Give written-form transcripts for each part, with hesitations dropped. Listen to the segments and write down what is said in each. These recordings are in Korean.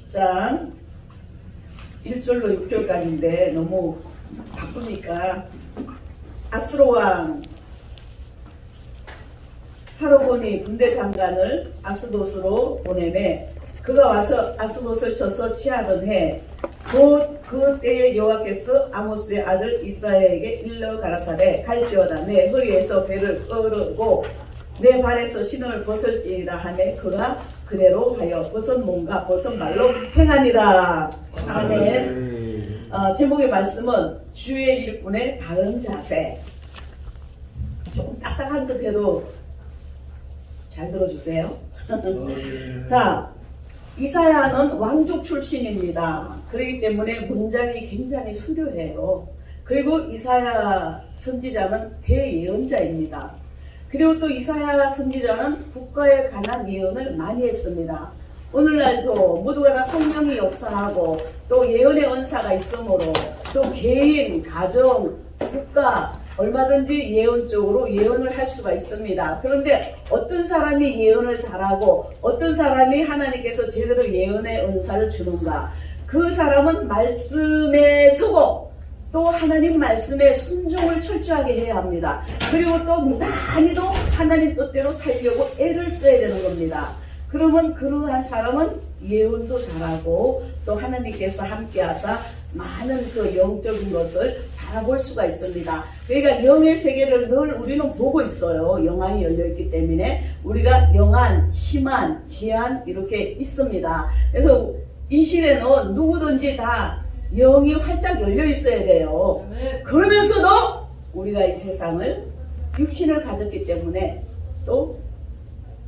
10장 1절로 6절까지인데 너무 바쁘니까 아스로왕 사로본이 군대 장관을 아스돗으로 보내매 그가 와서 아스돗을 쳐서 취하던 해 곧 그 때에 여호와께서 아모스의 아들 이사야에게 일러 가라사대 갈지어다 내 허리에서 배를 끌고 내 발에서 신을 벗을지니라 하매 그가 그대로 하여 벗은 몸과 벗은 발로 행하니라. 아멘. 제목의 말씀은 주의 일꾼의 바른 자세. 조금 딱딱한 듯 해도 잘 들어주세요. 자, 이사야는 왕족 출신입니다. 그렇기 때문에 문장이 굉장히 수려해요. 그리고 이사야 선지자는 대예언자입니다. 그리고 또 이사야 선지자는 국가에 관한 예언을 많이 했습니다. 오늘날도 모두가 다 성령이 역사하고 또 예언의 은사가 있으므로 또 개인, 가정, 국가 얼마든지 예언적으로 예언을 할 수가 있습니다. 그런데 어떤 사람이 예언을 잘하고 어떤 사람이 하나님께서 제대로 예언의 은사를 주는가? 그 사람은 말씀에 서고 또 하나님 말씀에 순종을 철저하게 해야 합니다. 그리고 또 무단히도 하나님 뜻대로 살려고 애를 써야 되는 겁니다. 그러면 그러한 사람은 예언도 잘하고 또 하나님께서 함께하사 많은 그 영적인 것을 바라볼 수가 있습니다. 그러니까 영의 세계를 늘 우리는 보고 있어요. 영안이 열려있기 때문에 우리가 영안, 희만, 지안 이렇게 있습니다. 그래서 이 시대는 누구든지 다 영이 활짝 열려 있어야 돼요. 그러면서도 우리가 이 세상을 육신을 가졌기 때문에 또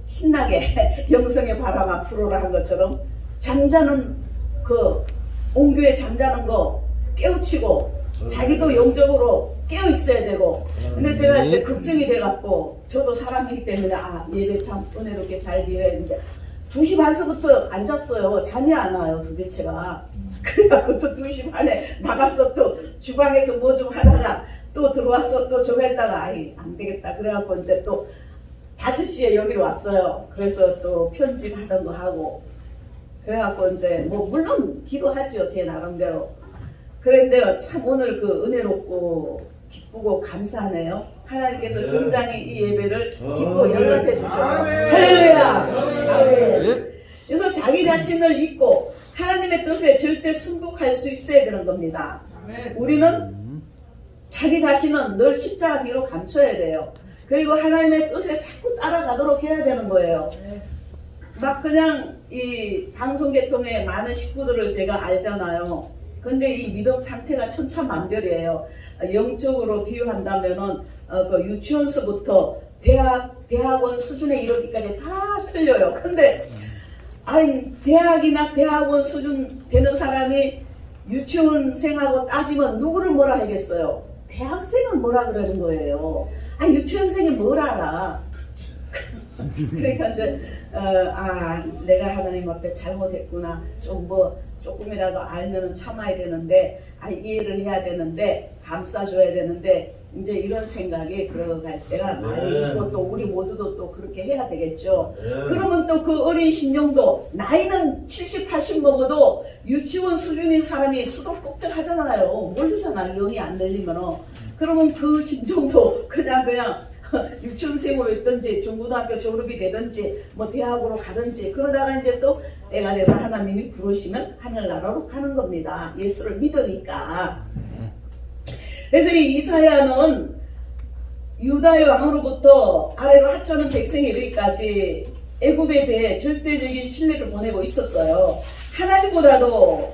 신나게 영성의 바람 앞으로라 한 것처럼 잠자는 그 옹교에 잠자는 거 깨우치고 자기도 영적으로 깨어 있어야 되고. 근데 제가 이제 걱정이 돼갖고 저도 사람이기 때문에 예배 참 은혜롭게 잘 드려야 되는데 2시 반서부터 앉았어요. 잠이 안 와요 도대체가. 그래갖고 또 2시 반에 나가서 또 주방에서 뭐 좀 하다가 또 들어와서 또 저거 했다가 안 되겠다 그래갖고 이제 또 5시에 여기로 왔어요. 그래서 또 편집하던 거 하고 그래갖고 이제 뭐 물론 기도하죠 제 나름대로. 그런데 참 오늘 그 은혜롭고 기쁘고 감사하네요. 하나님께서 굉장히 이 예배를 기쁘고 연락해 주셔요. 할렐루야. 그래서 자기 자신을 잊고 하나님의 뜻에 절대 순복할 수 있어야 되는 겁니다. 우리는 자기 자신은 늘 십자가 뒤로 감춰야 돼요. 그리고 하나님의 뜻에 자꾸 따라가도록 해야 되는 거예요. 막 그냥 이 방송계통의 많은 식구들을 제가 알잖아요. 근데 이 믿음 상태가 천차만별이에요. 영적으로 비유한다면은 그 유치원서부터 대학원 수준에 이르기까지 다 틀려요. 근데 대학이나 대학원 수준 되는 사람이 유치원생하고 따지면 누구를 뭐라 하겠어요? 대학생은 뭐라 그러는 거예요. 유치원생이 뭘 알아? 그러니까 이제 내가 하나님 앞에 잘못했구나. 조금이라도 알면은 참아야 되는데, 이해를 해야 되는데, 감싸줘야 되는데, 이제 이런 생각이 들어갈 때가 많이 있고, 또 우리 모두도 또 그렇게 해야 되겠죠. 그러면 또 그 어린 심령도, 나이는 70, 80 먹어도 유치원 수준인 사람이 수도꼭지 하잖아요. 모르잖아, 영이 안 들리면은. 그러면 그 심정도 그냥 유치원생으로 있든지 중고등학교 졸업이 되든지 뭐 대학으로 가든지 그러다가 이제 또 때가 돼서 하나님이 부르시면 하늘나라로 가는 겁니다. 예수를 믿으니까. 그래서 이 이사야는 유다의 왕으로부터 아래로 하찮은 백성에 이르기까지 애굽에 대해 절대적인 신뢰를 보내고 있었어요. 하나님보다도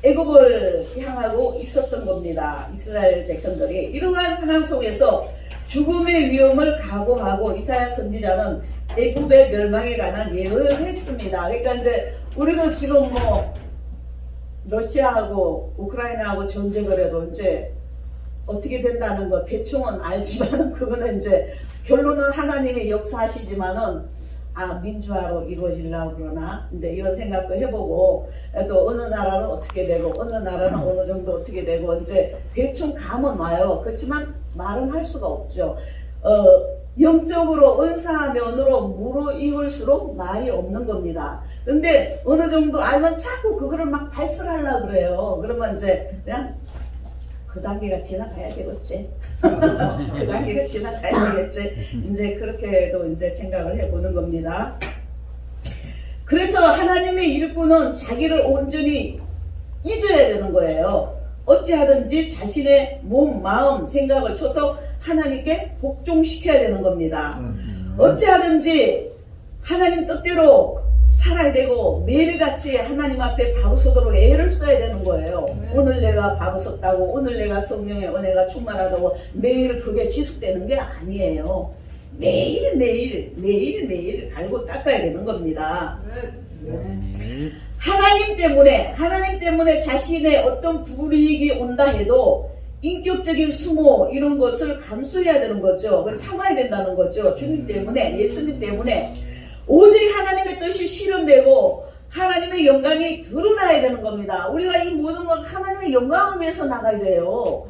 애굽을 향하고 있었던 겁니다. 이스라엘 백성들이. 이러한 상황 속에서 죽음의 위험을 각오하고 이사야 선지자는 애굽의 멸망에 관한 예언을 했습니다. 그러니까 이제 우리도 지금 뭐 러시아하고 우크라이나하고 전쟁을 해도 이제 어떻게 된다는 거 대충은 알지만 그거는 이제 결론은 하나님이 역사하시지만은 민주화로 이루어지려고 그러나 이제 이런 생각도 해보고 또 어느 나라는 어떻게 되고 어느 나라는 어느 정도 어떻게 되고 이제 대충 감은 와요. 그렇지만 말은 할 수가 없죠. 영적으로 은사면으로 무르익을수록 말이 없는 겁니다. 근데 어느 정도 알면 자꾸 그거를 막 발설하려고 그래요. 그러면 이제 그냥 그 단계가 지나가야 되겠지. 그 단계가 지나가야 되겠지. 이제 그렇게도 이제 생각을 해보는 겁니다. 그래서 하나님의 일꾼은 자기를 온전히 잊어야 되는 거예요. 어찌하든지 자신의 몸, 마음, 생각을 쳐서 하나님께 복종시켜야 되는 겁니다. 어찌하든지 하나님 뜻대로 살아야 되고 매일같이 하나님 앞에 바로 서도록 애를 써야 되는 거예요. 오늘 내가 바로 섰다고, 오늘 내가 성령의 은혜가 충만하다고 매일 그게 지속되는 게 아니에요. 매일 갈고 닦아야 되는 겁니다. 하나님 때문에 자신의 어떤 불이익이 온다 해도 인격적인 수모 이런 것을 감수해야 되는 거죠. 참아야 된다는 거죠. 주님 때문에, 예수님 때문에 오직 하나님의 뜻이 실현되고 하나님의 영광이 드러나야 되는 겁니다. 우리가 이 모든 건 하나님의 영광을 위해서 나가야 돼요.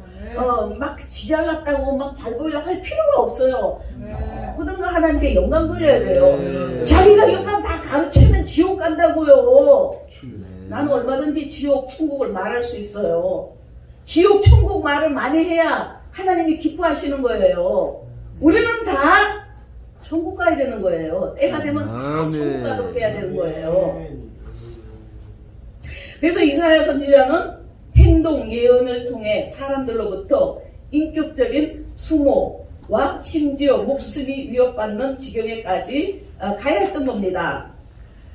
막 지잘났다고 막 잘 보이려고 할 필요가 없어요. 모든 거 하나님께 영광 돌려야 돼요. 자기가 영광 다 가르치면 지옥 간다고요. 나는 얼마든지 지옥, 천국을 말할 수 있어요. 지옥, 천국 말을 많이 해야 하나님이 기뻐하시는 거예요. 우리는 다 천국 가야 되는 거예요. 때가 되면 다 천국 가도록 해야 되는 거예요. 그래서 이사야 선지자는 행동, 예언을 통해 사람들로부터 인격적인 수모와 심지어 목숨이 위협받는 지경에까지 가야 했던 겁니다.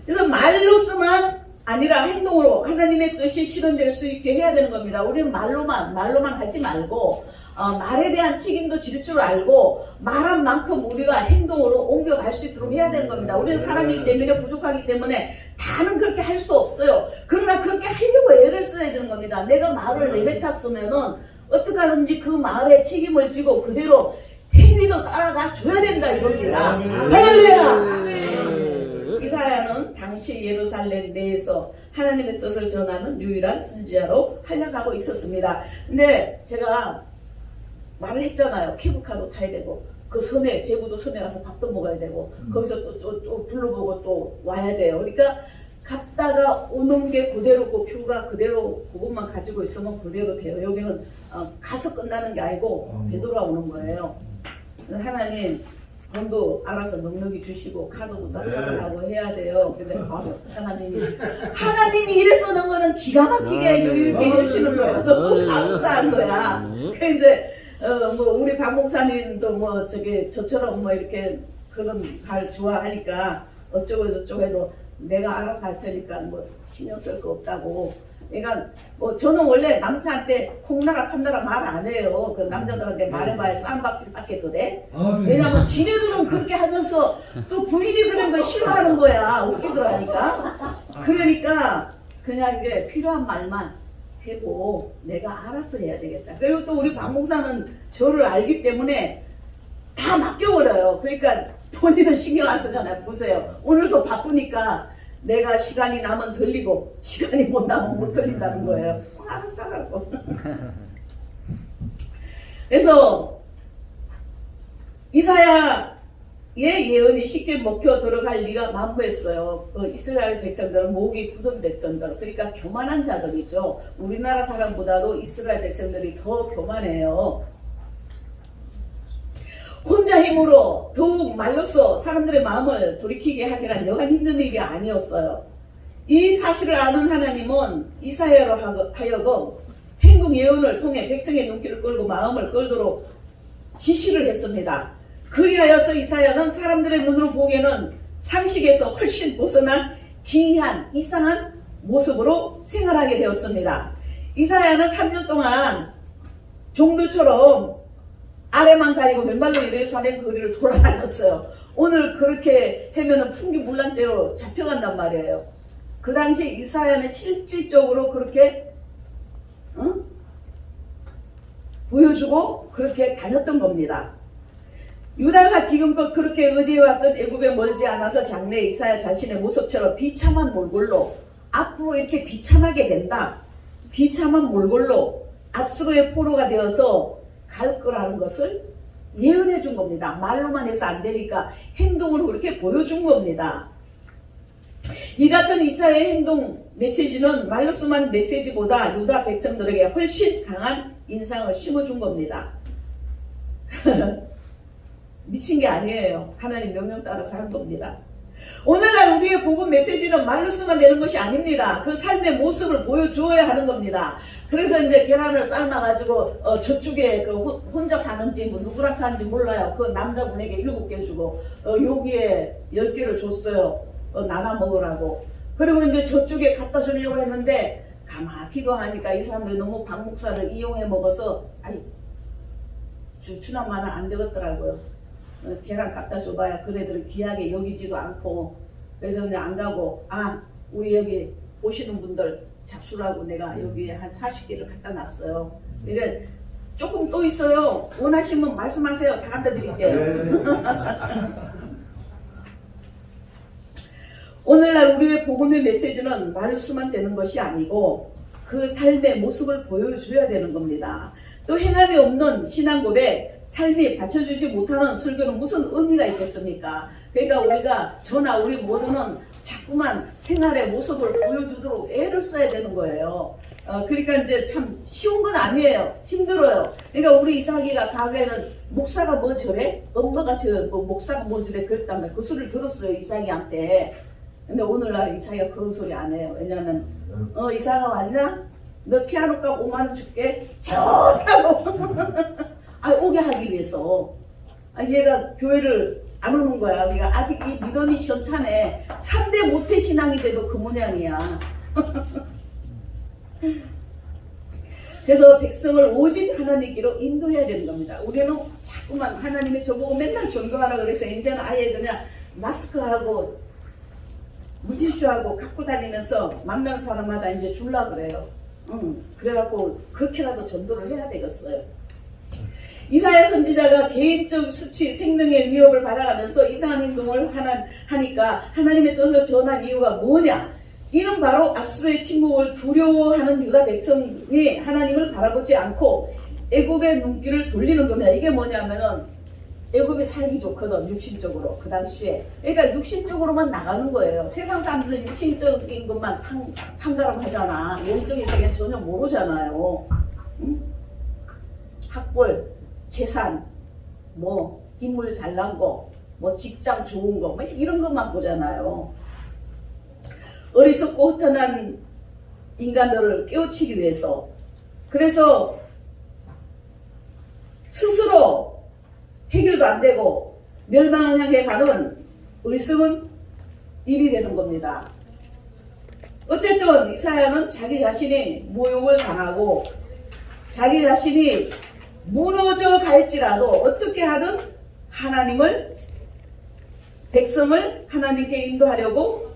그래서 말로서만 아니라 행동으로 하나님의 뜻이 실현될 수 있게 해야 되는 겁니다. 우리는 말로만 하지 말고 말에 대한 책임도 질 줄 알고 말한 만큼 우리가 행동으로 옮겨갈 수 있도록 해야 되는 겁니다. 우리는 사람이기 때문에 부족하기 때문에 다는 그렇게 할 수 없어요. 그러나 그렇게 하려고 애를 써야 되는 겁니다. 내가 말을 내뱉었으면은 어떻게 하든지 그 말에 책임을 지고 그대로 행위도 따라가 줘야 된다 이겁니다. 할렐루야! 이사야는 당시 예루살렘 내에서 하나님의 뜻을 전하는 유일한 선지자로 활약하고 있었습니다. 근데 제가 말을 했잖아요. 케이블카도 타야 되고 그 섬에, 제부도 섬에 가서 밥도 먹어야 되고 거기서 또 둘러보고 또 와야 돼요. 그러니까 갔다가 오는 게 그대로고 표가 그대로 그것만 가지고 있으면 그대로 돼요. 여기는 가서 끝나는 게 아니고 되돌아오는 거예요. 하나님 돈도 알아서 넉넉히 주시고 카드도 다 사달라고 해야 돼요. 근데 하나님이 이래서 넣은 거는 기가 막히게 여유있게 해주시는 거예요. 너무 감사한 거야. 그 이제 뭐 우리 박 목사님도 뭐 저처럼 뭐 이렇게 그런 말 좋아하니까 어쩌고 저쩌고 해도 내가 알아서 할 테니까 뭐 신경 쓸 거 없다고. 그러니까 뭐 저는 원래 남자한테 콩나라 판나라 말 안 해요. 그 남자들한테 말해봐야 쌈박질밖에 더 돼. 왜냐면 지네들은 그렇게 하면서 또 부인이 그런 거 싫어하는 거야. 웃기더라니까. 그러니까 그냥 이제 필요한 말만 해고 내가 알아서 해야 되겠다. 그리고 또 우리 박 목사는 저를 알기 때문에 다 맡겨버려요. 그러니까 본인은 신경 안 쓰잖아요. 보세요. 오늘도 바쁘니까 내가 시간이 나면 들리고 시간이 못 나면 못 들린다는 거예요. 알았어 하라고. 그래서 이사야의 예언이 쉽게 먹혀 들어갈 리가 만무했어요. 이스라엘 백성들은 목이 굳은 백성들, 그러니까 교만한 자들이죠. 우리나라 사람보다도 이스라엘 백성들이 더 교만해요. 혼자 힘으로 더욱 말로써 사람들의 마음을 돌이키게 하기란 여간 힘든 일이 아니었어요. 이 사실을 아는 하나님은 이사야로 하여금 행동 예언을 통해 백성의 눈길을 끌고 마음을 끌도록 지시를 했습니다. 그리하여서 이사야는 사람들의 눈으로 보기에는 상식에서 훨씬 벗어난 기이한 이상한 모습으로 생활하게 되었습니다. 이사야는 3년 동안 종들처럼 아래만 가리고 맨발로 예루살렘 거리를 돌아다녔어요. 오늘 그렇게 하면은 풍기물란죄로 잡혀간단 말이에요. 그 당시에 이사야는 실질적으로 그렇게 보여주고 그렇게 다녔던 겁니다. 유다가 지금껏 그렇게 의지해왔던 애굽에 멀지 않아서 장래 이사야 자신의 모습처럼 비참한 몰골로 앞으로 이렇게 비참하게 된다. 비참한 몰골로 아수르의 포로가 되어서 갈 거라는 것을 예언해 준 겁니다. 말로만 해서 안 되니까 행동으로 그렇게 보여준 겁니다. 이 같은 이사야의 행동 메시지는 말로 쓰만 메시지보다 유다 백성들에게 훨씬 강한 인상을 심어준 겁니다. 미친 게 아니에요. 하나님 명령 따라서 한 겁니다. 오늘날 우리의 복음 메시지는 말로 쓰면 되는 것이 아닙니다. 그 삶의 모습을 보여주어야 하는 겁니다. 그래서 이제 계란을 삶아가지고 저쪽에 그 혼자 사는지 뭐 누구랑 사는지 몰라요. 그 남자분에게 7개 주고 여기에 10개를 줬어요. 나눠 먹으라고. 그리고 이제 저쪽에 갖다 주려고 했는데 가만히 기도하니까 이 사람들이 너무 박 목사를 이용해 먹어서 아니 주나마나 안 되겠더라고요. 계란 갖다 줘봐야 그네들은 귀하게 여기지도 않고. 그래서 그냥 안 가고 우리 여기 보시는 분들 잡수라고 내가 여기에 한 40개를 갖다 놨어요. 그러니까 조금 또 있어요. 원하시면 말씀하세요. 다 갖다 드릴게요. 오늘날 우리의 복음의 메시지는 말로 쓰면 되는 것이 아니고 그 삶의 모습을 보여줘야 되는 겁니다. 또 행함이 없는 신앙 고백, 삶이 받쳐주지 못하는 설교는 무슨 의미가 있겠습니까? 그러니까 우리가 저나 우리 모두는 자꾸만 생활의 모습을 보여주도록 애를 써야 되는 거예요. 그러니까 이제 참 쉬운 건 아니에요. 힘들어요. 그러니까 우리 이삭이가 과거에는 목사가 뭐 저래? 엄마가 목사가 뭐 저래? 그랬다며 그 소리를 들었어요. 이삭이한테. 근데 오늘날 이삭이가 그런 소리 안 해요. 왜냐면 이삭아 왔냐? 너 피아노 값 5만 원 줄게. 좋다고. 오게 하기 위해서. 얘가 교회를 안 오는 거야. 그러니까 아직 이 믿음이 시원찮네. 3대 모태 신앙인데도 그 모양이야. 그래서 백성을 오직 하나님께로 인도해야 되는 겁니다. 우리는 자꾸만 하나님의 저보고 맨날 전도하라 그래서 이제는 아예 그냥 마스크하고 무티슈하고 갖고 다니면서 만난 사람마다 이제 줄라 그래요. 그래갖고 그렇게라도 전도를 해야 되겠어요. 이사야 선지자가 개인적 수치, 생명의 위협을 받아가면서 이상한 행동을 하니까 하나님의 뜻을 전한 이유가 뭐냐? 이는 바로 아수르의 침묵을 두려워하는 유다 백성이 하나님을 바라보지 않고 애굽의 눈길을 돌리는 겁니다. 이게 뭐냐면은 애굽이 살기 좋거든, 육신적으로. 그 당시에. 그러니까 육신적으로만 나가는 거예요. 세상 사람들은 육신적인 것만 한가름하잖아. 영적인 세계는 전혀 모르잖아요. 학벌, 재산, 뭐 인물 잘난 거, 뭐 직장 좋은 거, 뭐 이런 것만 보잖아요. 어리석고 허탄한 인간들을 깨우치기 위해서. 그래서 스스로 해결도 안 되고 멸망을 향해 가는 어리석은 일이 되는 겁니다. 어쨌든 이사야는 자기 자신이 모욕을 당하고 자기 자신이 무너져 갈지라도 어떻게 하든 백성을 하나님께 인도하려고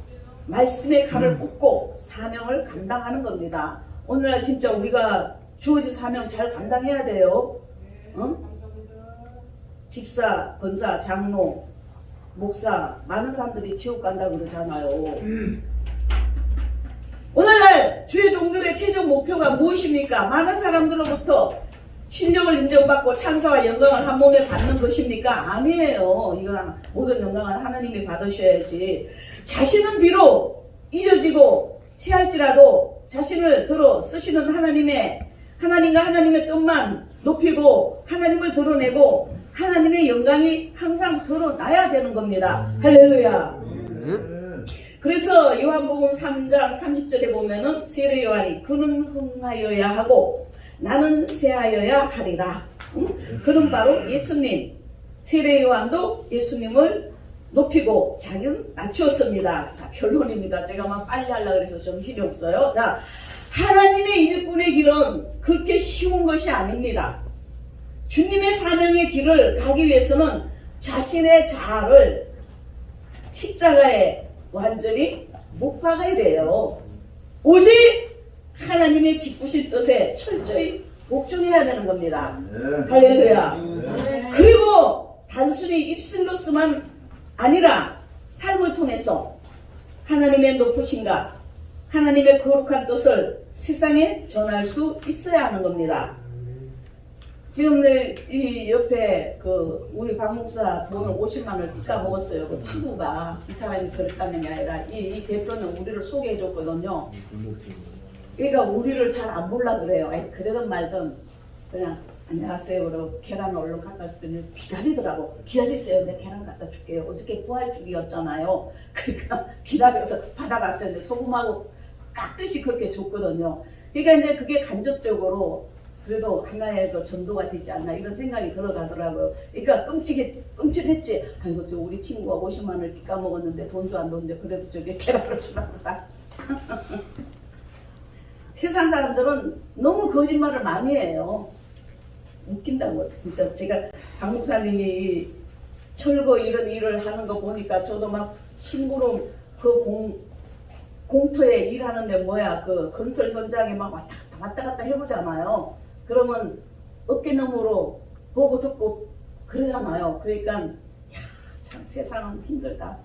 말씀의 칼을 꽂고 사명을 감당하는 겁니다. 오늘날 진짜 우리가 주어진 사명 잘 감당해야 돼요. 집사, 권사, 장로, 목사 많은 사람들이 지옥 간다고 그러잖아요. 오늘날 주의 종들의 최종 목표가 무엇입니까? 많은 사람들로부터 실력을 인정받고 찬사와 영광을 한 몸에 받는 것입니까? 아니에요. 이거는 모든 영광을 하나님이 받으셔야지. 자신은 비록 잊어지고 취할지라도 자신을 들어 쓰시는 하나님과 하나님의 뜻만 높이고 하나님을 드러내고 하나님의 영광이 항상 드러나야 되는 겁니다. 할렐루야. 그래서 요한복음 3장 30절에 보면은 세례 요한이 그는 흥하여야 하고 나는 쇠하여야 하리라. 그는 바로 예수님. 세례 요한도 예수님을 높이고 자기는 낮추었습니다. 자, 결론입니다. 제가 막 빨리 하려고 해서 정신이 없어요. 자, 하나님의 일꾼의 길은 그렇게 쉬운 것이 아닙니다. 주님의 사명의 길을 가기 위해서는 자신의 자아를 십자가에 완전히 못 박아야 돼요. 오직 하나님의 기쁘신 뜻에 철저히 복종해야 되는 겁니다. 할렐루야. 그리고 단순히 입술로서만 아니라 삶을 통해서 하나님의 높으신가, 하나님의 거룩한 뜻을 세상에 전할 수 있어야 하는 겁니다. 지금 이 옆에 그 우리 박 목사 돈을 50만 원을 깎아 먹었어요. 그 친구가 이 사람이 그랬다는 게 아니라 이 대표는 우리를 소개해 줬거든요. 그러니까 우리를 잘 안 볼라 그래요. 아이, 그러든 말든 그냥 안녕하세요. 그러고 계란을 얼른 갖다 줬더니 기다리더라고. 기다리세요. 내 계란 갖다 줄게요. 어저께 부활주기였잖아요. 그러니까 기다려서 받아갔었는데 소금하고 깍듯이 그렇게 줬거든요. 그러니까 이제 그게 간접적으로 그래도 하나의 그 전도가 되지 않나 이런 생각이 들어가더라고요. 그러니까 끔찍했지. 아이고 저 우리 친구가 50만 원을 깎아먹었는데 돈도 안 줬는데 그래도 저게 계란을 주라고. 세상 사람들은 너무 거짓말을 많이 해요. 웃긴다고. 진짜 제가 박 목사님이 철거 이런 일을 하는 거 보니까 저도 막 심부름 그 공터에 일하는데 뭐야 그 건설 현장에 막 왔다 갔다 해보잖아요. 그러면 어깨너머로 보고 듣고 그러잖아요. 그러니까 야, 참 세상은 힘들다.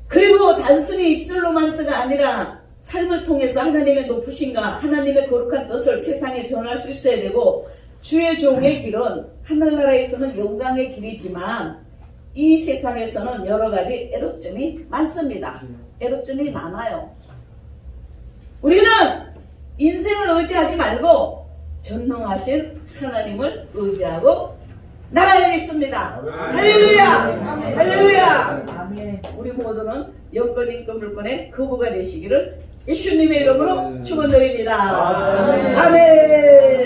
그리고 단순히 입술로만서가 아니라 삶을 통해서 하나님의 높으신가 하나님의 거룩한 뜻을 세상에 전할 수 있어야 되고 주의 종의 길은 하늘나라에서는 영광의 길이지만 이 세상에서는 여러 가지 애로점이 많습니다. 애로점이 많아요. 우리는 인생을 의지하지 말고 전능하신 하나님을 의지하고 나가야겠습니다. 할렐루야! 할렐루야! 아멘. 우리 모두는 영권 인권 물권의 거부가 되시기를 예수님의 이름으로 축원드립니다. 아멘.